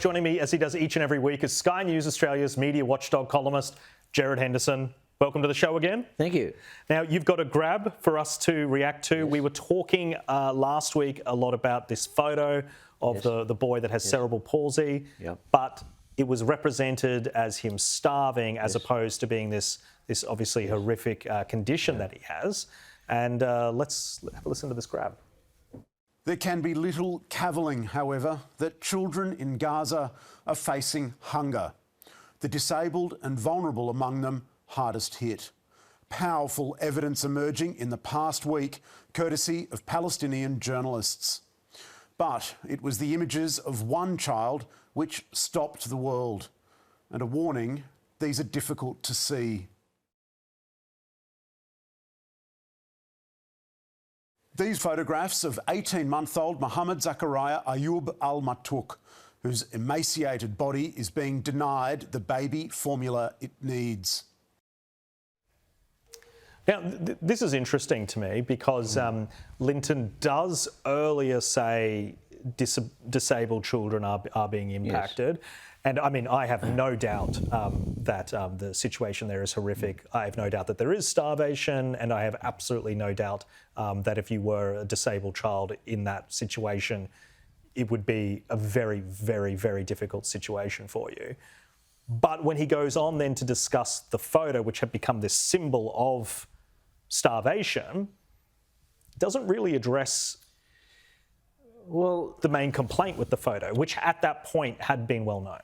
Joining me, as he does each and every week, is Sky News Australia's media watchdog columnist, Gerard Henderson. Welcome to the show again. Thank you. Now, you've got a grab for us to react to. Yes. We were talking last week a lot about this photo of the boy that has cerebral palsy, but it was represented as him starving as opposed to being this obviously horrific condition that he has. And let's have a listen to this grab. There can be little cavilling, however, that children in Gaza are facing hunger. The disabled and vulnerable among them hardest hit. Powerful evidence emerging in the past week, courtesy of Palestinian journalists. But it was the images of one child which stopped the world. And a warning, these are difficult to see. These photographs of 18-month-old Mohammed Zakaria Ayub al-Matuk, whose emaciated body is being denied the baby formula it needs. Now, this is interesting to me because Linton does earlier say disabled children are being impacted. Yes. And I mean, I have no doubt that the situation there is horrific. I have no doubt that there is starvation, and I have absolutely no doubt that if you were a disabled child in that situation, it would be a very, very, very difficult situation for you. But when he goes on then to discuss the photo, which had become this symbol of starvation, doesn't really address the main complaint with the photo, which at that point had been well known.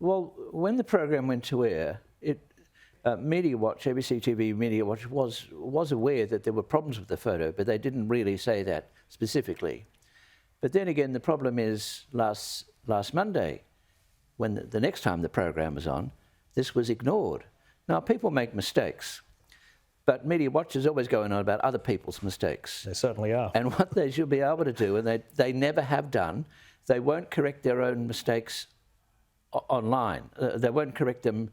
Well, when the program went to air, Media Watch, ABC TV Media Watch, was aware that there were problems with the photo, but they didn't really say that specifically. But then again, the problem is last Monday, when the next time the program was on, this was ignored. Now, people make mistakes, but Media Watch is always going on about other people's mistakes. They certainly are. And what they should be able to do, and they never have done, they won't correct their own mistakes online. They won't correct them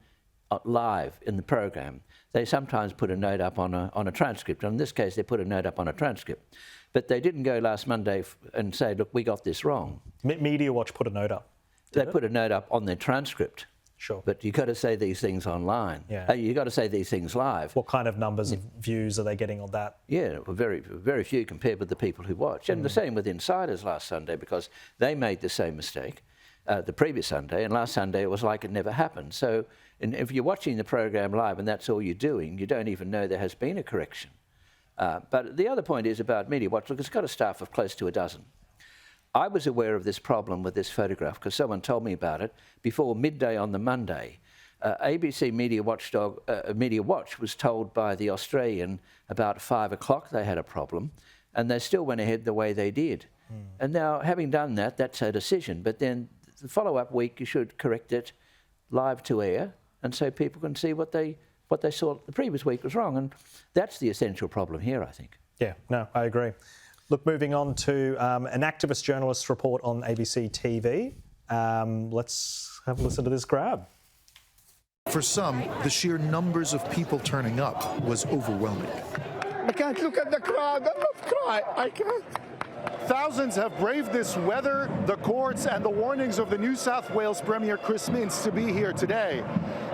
live in the program. They sometimes put a note up on a transcript. And in this case, they put a note up on a transcript. But they didn't go last Monday and say, look, we got this wrong. Media Watch put a note up. They put a note up on their transcript. Sure. But you've got to say these things online. Yeah. You've got to say these things live. What kind of numbers of views are they getting on that? Yeah, very, very few compared with the people who watch. And the same with Insiders last Sunday, because they made the same mistake the previous Sunday, and last Sunday it was like it never happened. So if you're watching the program live and that's all you're doing, you don't even know there has been a correction. But the other point is about Media Watch. Look, it's got a staff of close to a dozen. I was aware of this problem with this photograph because someone told me about it before midday on the Monday. ABC Media Watch was told by the Australian about 5 o'clock they had a problem, and they still went ahead the way they did. And now, having done that, that's a decision. But then the follow-up week, you should correct it live to air, and so people can see what they saw the previous week was wrong. And that's the essential problem here, I think. Yeah, no, I agree. Look, moving on to an activist journalist's report on ABC TV. Let's have a listen to this grab. For some, the sheer numbers of people turning up was overwhelming. I can't look at the crowd. I'm not crying. I can't. Thousands have braved this weather, the courts, and the warnings of the New South Wales Premier Chris Minns to be here today.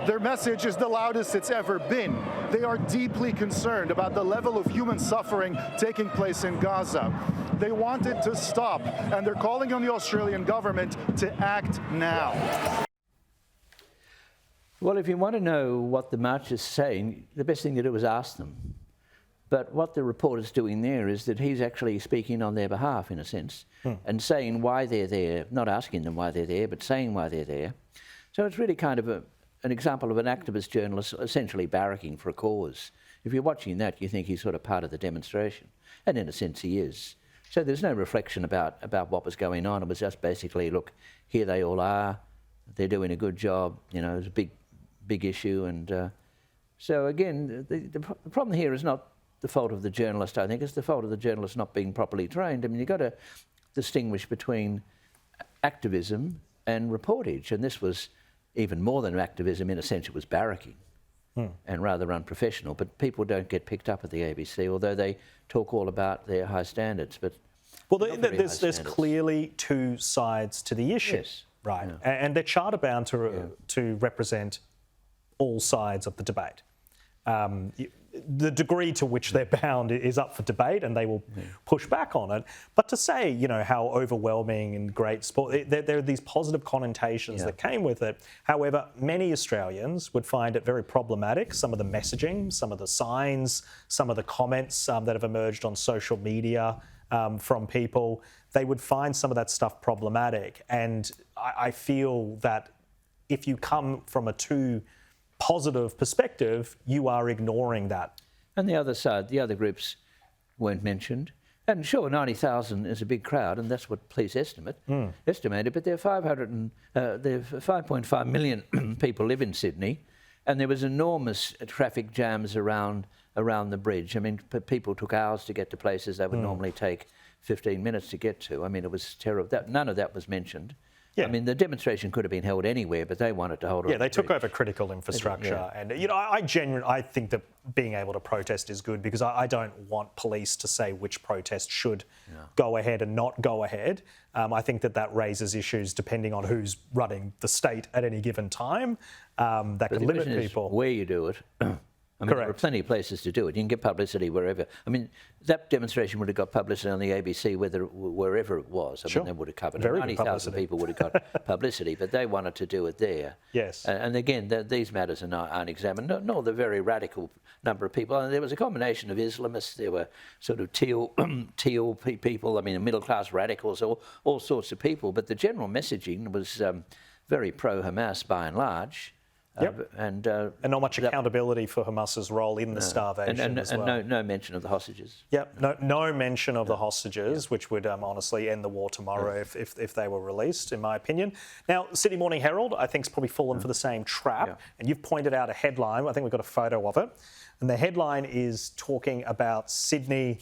Their message is the loudest it's ever been. They are deeply concerned about the level of human suffering taking place in Gaza. They want it to stop, and they're calling on the Australian government to act now. Well, if you want to know what the march is saying, the best thing to do is ask them. But what the reporter's doing there is that he's actually speaking on their behalf, in a sense, and saying why they're there, not asking them why they're there, but saying why they're there. So it's really kind of an example of an activist journalist essentially barracking for a cause. If you're watching that, you think he's sort of part of the demonstration. And in a sense, he is. So there's no reflection about what was going on. It was just basically, look, here they all are. They're doing a good job. You know, it's a big issue. And so, again, the problem here is not the fault of the journalist, I think. It's the fault of the journalist not being properly trained. I mean, you've got to distinguish between activism and reportage. And this was even more than activism. In a sense, it was barracking and rather unprofessional. But people don't get picked up at the ABC, although they talk all about their high standards. But well, there's clearly two sides to the issue. Yes. right? And they're charter bound to represent all sides of the debate. The degree to which they're bound is up for debate, and they will push back on it. But to say, how overwhelming and great sport, there are these positive connotations that came with it. However, many Australians would find it very problematic. Some of the messaging, some of the signs, some of the comments that have emerged on social media from people, they would find some of that stuff problematic. And I feel that if you come from a too positive perspective, you are ignoring that. And the other side, the other groups weren't mentioned. And sure, 90,000 is a big crowd, and that's what police estimated, but there are 5.5 million people live in Sydney, and there was enormous traffic jams around the bridge. I mean, people took hours to get to places they would normally take 15 minutes to get to. I mean, it was terrible. None of that was mentioned. Yeah. I mean, the demonstration could have been held anywhere, but they wanted to hold it. Yeah, they took over critical infrastructure. And, I think that being able to protest is good, because I don't want police to say which protest should go ahead and not go ahead. I think that raises issues depending on who's running the state at any given time. That could limit people. Where you do it. I mean, there are plenty of places to do it. You can get publicity wherever. I mean, that demonstration would have got publicity on the ABC wherever it was. I mean, they would have covered it. 90,000 people would have got publicity, but they wanted to do it there. Yes. And again, these matters aren't examined, nor the very radical number of people. And there was a combination of Islamists. There were sort of teal people, I mean, middle-class radicals, all sorts of people. But the general messaging was very pro-Hamas by and large. And not much accountability for Hamas's role in the starvation as well. And no mention of the hostages. Yep, no mention of the hostages, which would honestly end the war tomorrow if they were released, in my opinion. Now, Sydney Morning Herald, I think, has probably fallen for the same trap. And you've pointed out a headline. I think we've got a photo of it. And the headline is talking about Sydney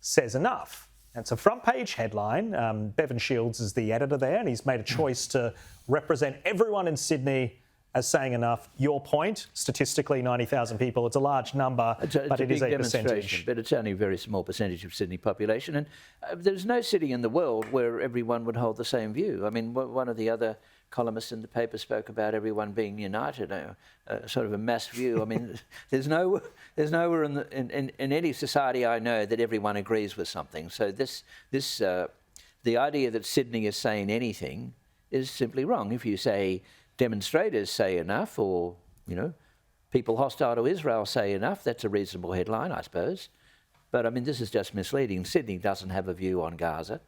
says enough. And it's a front page headline. Bevan Shields is the editor there, and he's made a choice to represent everyone in Sydney as saying enough. Your point, statistically 90,000 people, it's a large number, but it is a percentage. But it's only a very small percentage of Sydney population. And there's no city in the world where everyone would hold the same view. I mean, one of the other columnists in the paper spoke about everyone being united, sort of a mass view. I mean, there's nowhere in any society I know that everyone agrees with something. So the idea that Sydney is saying anything is simply wrong. If you say demonstrators say enough, or, people hostile to Israel say enough, that's a reasonable headline, I suppose. But, I mean, this is just misleading. Sydney doesn't have a view on Gaza.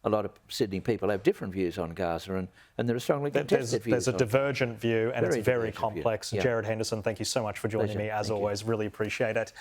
A lot of Sydney people have different views on Gaza, and there are strongly contested views. There's a divergent view, and it's very complex. Yeah. Gerard Henderson, thank you so much for joining me, as always. Really appreciate it.